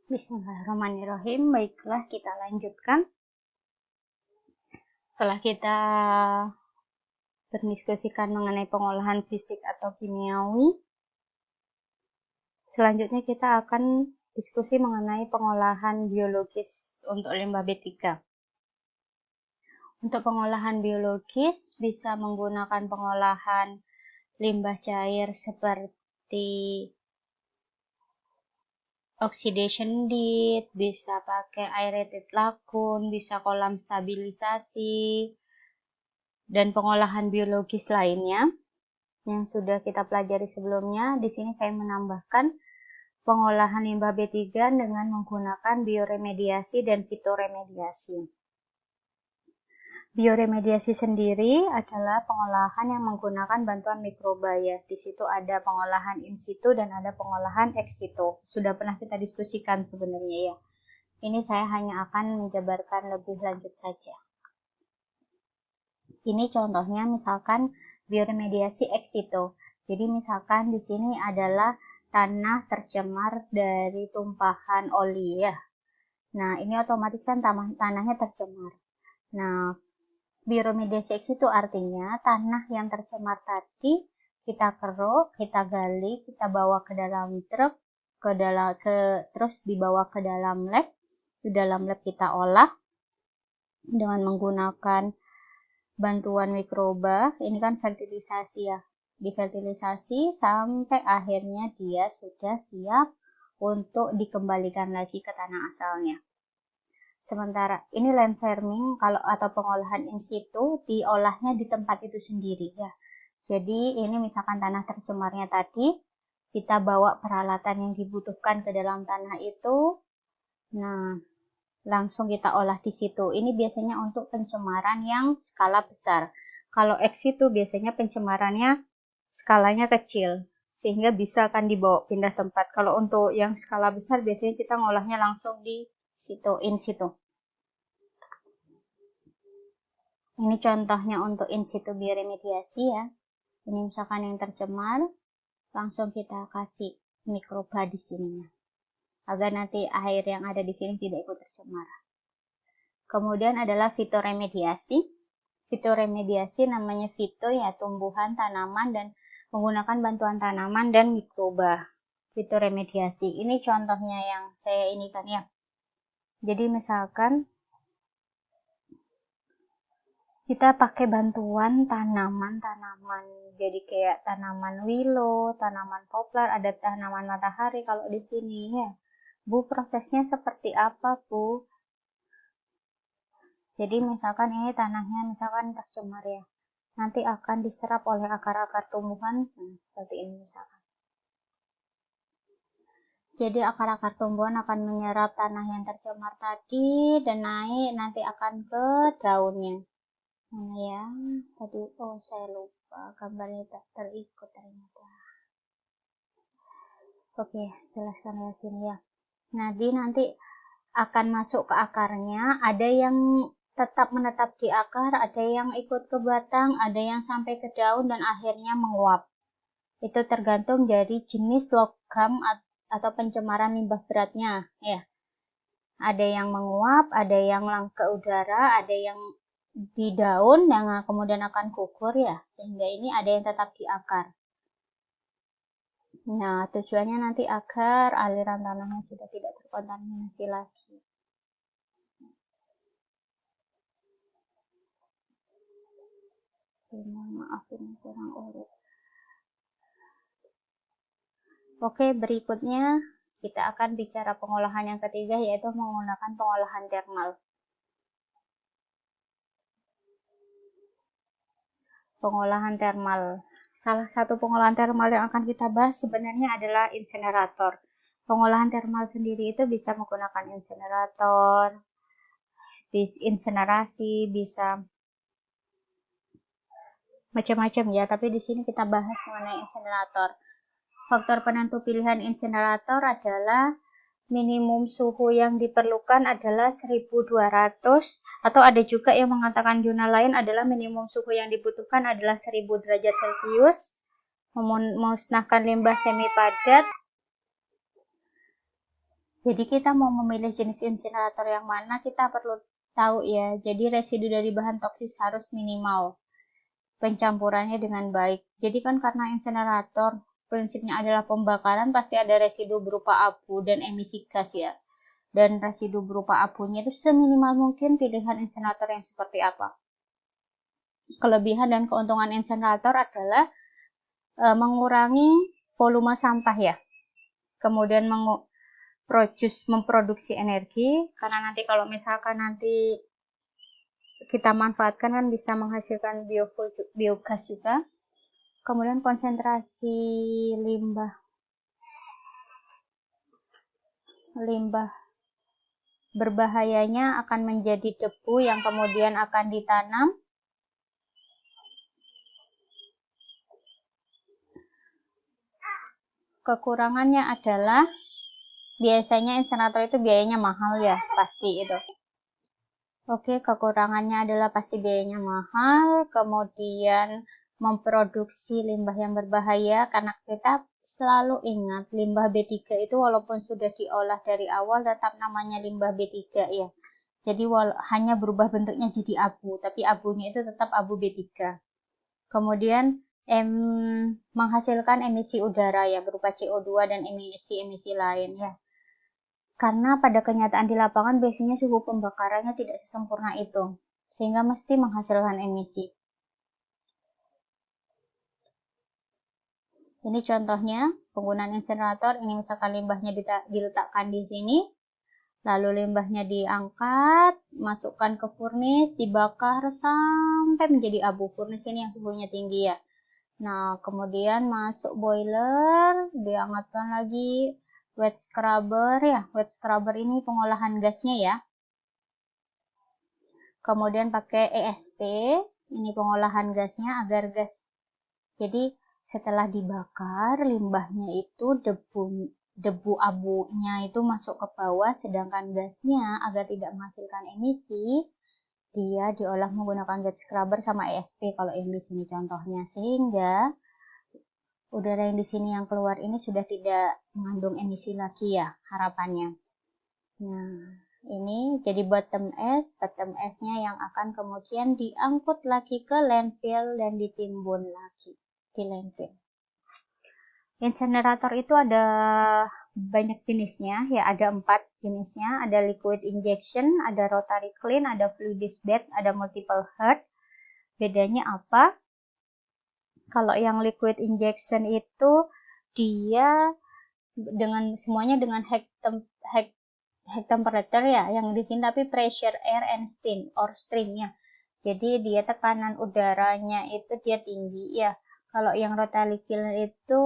Bismillahirrahmanirrahim. Baiklah, kita lanjutkan. Setelah kita berdiskusikan mengenai pengolahan fisik atau kimiawi, selanjutnya kita akan diskusi mengenai pengolahan biologis untuk limbah B3. Untuk pengolahan biologis bisa menggunakan pengolahan limbah cair seperti oxidation diet, bisa pakai aerated lagoon, bisa kolam stabilisasi, dan pengolahan biologis lainnya yang sudah kita pelajari sebelumnya. Di sini saya menambahkan pengolahan limbah B3 dengan menggunakan bioremediasi dan fitoremediasi. Bioremediasi sendiri adalah pengolahan yang menggunakan bantuan mikroba ya. Di situ ada pengolahan in situ dan ada pengolahan ex situ. Sudah pernah kita diskusikan sebenarnya ya. Ini saya hanya akan menjabarkan lebih lanjut saja. Ini contohnya misalkan bioremediasi ex situ. Jadi misalkan di sini adalah tanah tercemar dari tumpahan oli ya. Nah, ini otomatis kan tanahnya tercemar. Nah, bioremediasi ex situ artinya tanah yang tercemar tadi kita keruk, kita gali, kita bawa ke dalam truk, terus dibawa ke dalam lab. Di dalam lab kita olah dengan menggunakan bantuan mikroba. Ini kan fertilisasi ya. Difertilisasi sampai akhirnya dia sudah siap untuk dikembalikan lagi ke tanah asalnya. Sementara ini land farming atau pengolahan in situ diolahnya di tempat itu sendiri ya. Jadi ini misalkan tanah tercemarnya tadi, kita bawa peralatan yang dibutuhkan ke dalam tanah itu. Nah, langsung kita olah di situ. Ini biasanya untuk pencemaran yang skala besar. Kalau ex situ biasanya pencemarannya skalanya kecil, sehingga bisa akan dibawa pindah tempat. Kalau untuk yang skala besar biasanya kita ngolahnya langsung di situ, in situ. Ini contohnya untuk in situ bioremediasi ya. Ini misalkan yang tercemar, langsung kita kasih mikroba di sini agar nanti air yang ada di sini tidak ikut tercemar. Kemudian adalah fitoremediasi. Fitoremediasi namanya fito ya, tumbuhan, tanaman, dan menggunakan bantuan tanaman dan mikroba. Fitoremediasi. Ini contohnya yang saya ini kan ya. Jadi misalkan kita pakai bantuan tanaman-tanaman. Jadi kayak tanaman willow, tanaman poplar, ada tanaman matahari kalau di sini ya. Bu, prosesnya seperti apa, Bu? Jadi misalkan ini tanahnya misalkan tercemar ya. Nanti akan diserap oleh akar-akar tumbuhan, seperti ini misalkan. Jadi akar-akar tumbuhan akan menyerap tanah yang tercemar tadi dan naik nanti akan ke daunnya. Mana ya? Tadi saya lupa gambarnya tak terikut ternyata. Oke, jelaskan ya sini ya. Nanti akan masuk ke akarnya, ada yang tetap menetap di akar, ada yang ikut ke batang, ada yang sampai ke daun dan akhirnya menguap. Itu tergantung dari jenis logam atau pencemaran limbah beratnya ya. Ada yang menguap, ada yang ke udara, ada yang di daun yang kemudian akan gugur ya, sehingga ini ada yang tetap di akar. Nah, tujuannya nanti agar aliran tanahnya sudah tidak terkontaminasi lagi. Maaf ini kurang urut. Oke, berikutnya kita akan bicara pengolahan yang ketiga, yaitu menggunakan pengolahan termal. Pengolahan termal. Salah satu pengolahan termal yang akan kita bahas sebenarnya adalah insinerator. Pengolahan termal sendiri itu bisa menggunakan insinerator, insinerasi, bisa macam-macam ya, tapi di sini kita bahas mengenai insinerator. Faktor penentu pilihan insinerator adalah minimum suhu yang diperlukan adalah 1200, atau ada juga yang mengatakan jurnal lain adalah minimum suhu yang dibutuhkan adalah 1000 derajat Celcius, memusnahkan limbah semi padat Jadi kita mau memilih jenis insinerator yang mana, kita perlu tahu ya. Jadi residu dari bahan toksis harus minimal, pencampurannya dengan baik. Jadi kan karena insinerator prinsipnya adalah pembakaran, pasti ada residu berupa abu dan emisi gas ya. Dan residu berupa abunya itu seminimal mungkin. Pilihan insinerator yang seperti apa? Kelebihan dan keuntungan insinerator adalah mengurangi volume sampah ya. Kemudian memproduksi energi, karena nanti kalau misalkan nanti kita manfaatkan kan bisa menghasilkan biogas juga. Kemudian konsentrasi limbah berbahayanya akan menjadi debu yang kemudian akan ditanam. Kekurangannya adalah biasanya insinerator itu biayanya mahal ya, pasti itu. Oke, kekurangannya adalah pasti biayanya mahal, kemudian memproduksi limbah yang berbahaya, karena kita selalu ingat limbah B3 itu walaupun sudah diolah dari awal tetap namanya limbah B3 ya. Jadi hanya berubah bentuknya jadi abu, tapi abunya itu tetap abu B3. Kemudian menghasilkan emisi udara ya berupa CO2 dan emisi-emisi lain ya. Karena pada kenyataan di lapangan biasanya suhu pembakarannya tidak sesempurna itu, sehingga mesti menghasilkan emisi. Ini contohnya penggunaan insinerator. Ini misalkan limbahnya diletakkan di sini, lalu limbahnya diangkat, masukkan ke furnace, dibakar sampai menjadi abu. Furnace ini yang suhunya tinggi ya. Nah, kemudian masuk boiler, dihangatkan lagi, wet scrubber ya. Wet scrubber ini pengolahan gasnya ya. Kemudian pakai ESP, ini pengolahan gasnya agar gas. Jadi setelah dibakar, limbahnya itu debu abunya itu masuk ke bawah, sedangkan gasnya agar tidak menghasilkan emisi, dia diolah menggunakan wet scrubber sama ESP kalau yang di sini contohnya, sehingga udara yang di sini yang keluar ini sudah tidak mengandung emisi lagi ya harapannya. Nah, ini jadi bottom S-nya yang akan kemudian diangkut lagi ke landfill dan ditimbun lagi di landfill. Incinerator itu ada banyak jenisnya ya, ada 4 jenisnya, ada liquid injection, ada rotary kiln, ada fluidized bed, ada multiple head. Bedanya apa? Kalau yang liquid injection itu dia semuanya dengan high temperature ya, yang di sini tapi pressure air and steam ya. Jadi dia tekanan udaranya itu dia tinggi ya. Kalau yang rotary kiln itu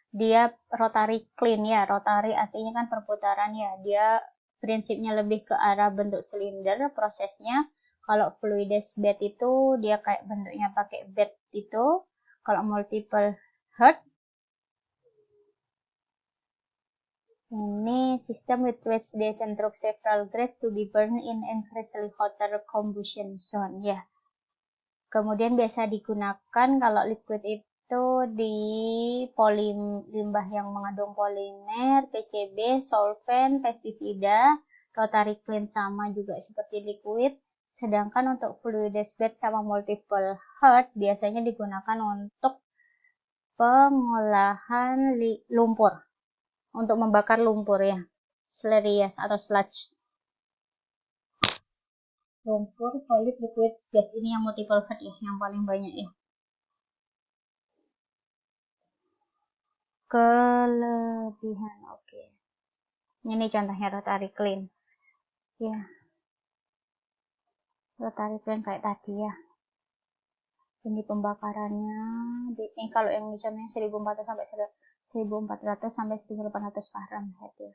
dia rotary kiln ya. Rotary artinya kan perputaran ya. Dia prinsipnya lebih ke arah bentuk silinder prosesnya. Kalau fluidized bed itu dia kayak bentuknya pakai bed itu. Kalau multiple head ini system with which they through several grades to be burned in increasingly hotter combustion zone ya. Kemudian biasa digunakan kalau liquid itu di limbah yang mengandung polimer, PCB, solvent, pestisida, rotary kiln sama juga seperti liquid. Sedangkan untuk fluidized bed sama multiple head biasanya digunakan untuk pengolahan lumpur. Untuk membakar lumpur ya, slurry ya, atau sludge. Lumpur, solid, liquid, gas ini yang multiple head ya, yang paling banyak ya. Kelebihan, oke. Ini contohnya rotary kiln. Ya. Rotary kiln kayak tadi ya. Ini pembakarannya. Ini kalau yang ini contohnya 1400 sampai 1800 Fahrenheit ya.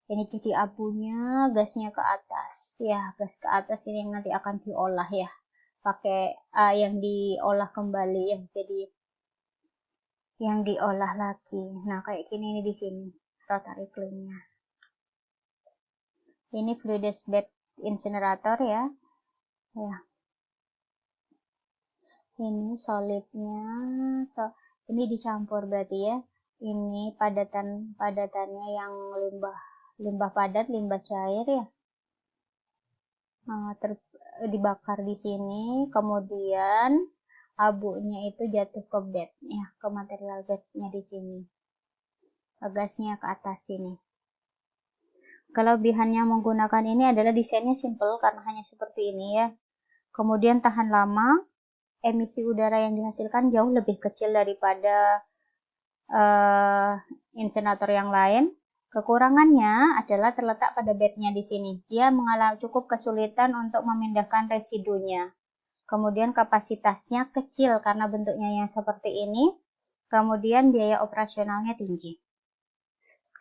Ini jadi abunya, gasnya ke atas ya, gas ke atas ini yang nanti akan diolah ya, pakai yang diolah kembali ya, jadi yang diolah lagi. Nah kayak gini ini di sini rotary kiln-nya. Ini fluidized bed incinerator ya, ini solidnya, ini dicampur berarti ya. Ini padatannya yang limbah padat, limbah cair ya. Dibakar di sini, kemudian abunya itu jatuh ke bed ya, ke material bednya di sini. Gasnya ke atas sini. Kelebihannya menggunakan ini adalah desainnya simple karena hanya seperti ini ya. Kemudian tahan lama, emisi udara yang dihasilkan jauh lebih kecil daripada insinerator yang lain. Kekurangannya adalah terletak pada bednya di sini. Dia mengalami cukup kesulitan untuk memindahkan residunya. Kemudian kapasitasnya kecil karena bentuknya yang seperti ini. Kemudian biaya operasionalnya tinggi.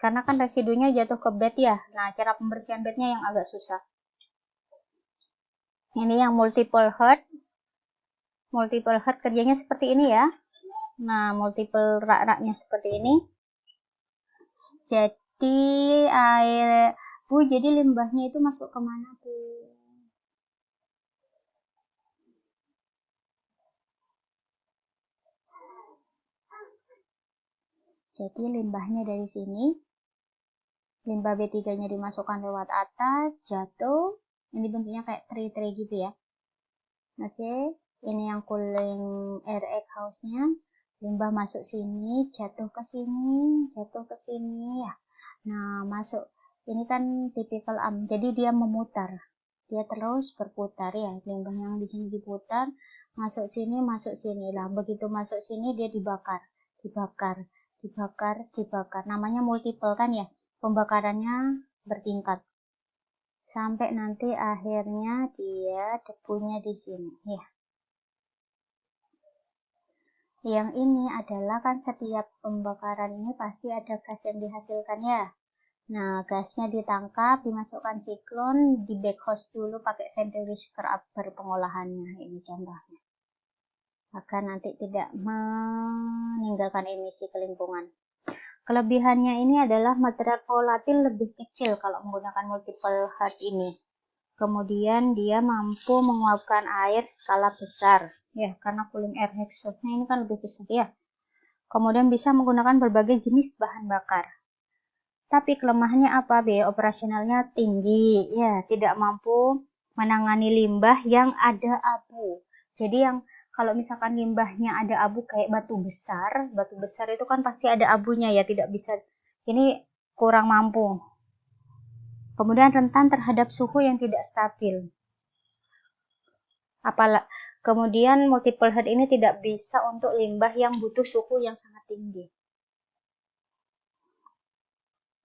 Karena kan residunya jatuh ke bed ya. Nah, cara pembersihan bednya yang agak susah. Ini yang multiple head. Multiple head kerjanya seperti ini ya. Nah, multiple rak-raknya seperti ini. Jadi air Bu, jadi limbahnya itu masuk kemana Bu? Jadi limbahnya dari sini, limbah B3-nya dimasukkan lewat atas, jatuh. Ini bentuknya kayak tray-tray gitu ya. Oke, ini yang cooling air egg house-nya. Limbah masuk sini, jatuh ke sini, jatuh ke sini ya. Nah, masuk. Ini kan tipikal jadi dia memutar. Dia terus berputar ya. Limbah yang di sini diputar, masuk sini, masuk sini. Lah, begitu masuk sini dia dibakar, dibakar, dibakar, dibakar. Namanya multiple kan ya. Pembakarannya bertingkat. Sampai nanti akhirnya dia debunya di sini ya. Yang ini adalah kan setiap pembakaran ini pasti ada gas yang dihasilkan ya. Nah, gasnya ditangkap, dimasukkan siklon, di backhouse dulu pakai ventilation scrubber pengolahannya. Ini contohnya. Agar nanti tidak meninggalkan emisi ke lingkungan. Kelebihannya ini adalah material volatil lebih kecil kalau menggunakan multiple head ini. Kemudian dia mampu menguapkan air skala besar ya, karena cooling air exhaust-nya ini kan lebih besar ya. Kemudian bisa menggunakan berbagai jenis bahan bakar. Tapi kelemahannya apa? Biaya operasionalnya tinggi ya, tidak mampu menangani limbah yang ada abu. Jadi yang kalau misalkan limbahnya ada abu kayak batu besar itu kan pasti ada abunya ya, tidak bisa. Ini kurang mampu. Kemudian rentan terhadap suhu yang tidak stabil. Kemudian multiple head ini tidak bisa untuk limbah yang butuh suhu yang sangat tinggi.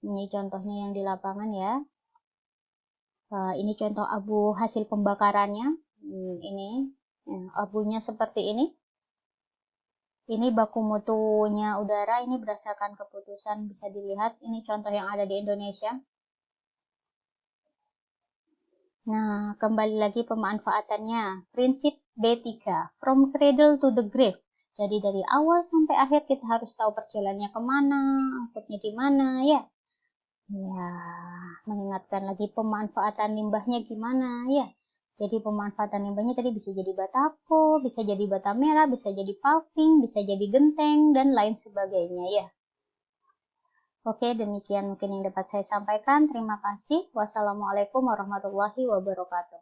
Ini contohnya yang di lapangan ya. Ini contoh abu hasil pembakarannya. Ini abunya seperti ini. Ini baku mutunya udara, ini berdasarkan keputusan bisa dilihat. Ini contoh yang ada di Indonesia. Nah, kembali lagi pemanfaatannya. Prinsip B3, from cradle to the grave. Jadi dari awal sampai akhir kita harus tahu perjalanannya kemana, angkutnya di mana ya. Ya, mengingatkan lagi pemanfaatan limbahnya gimana ya. Jadi pemanfaatan limbahnya tadi bisa jadi batako, bisa jadi bata merah, bisa jadi paving, bisa jadi genteng, dan lain sebagainya ya. Oke, demikian mungkin yang dapat saya sampaikan. Terima kasih. Wassalamualaikum warahmatullahi wabarakatuh.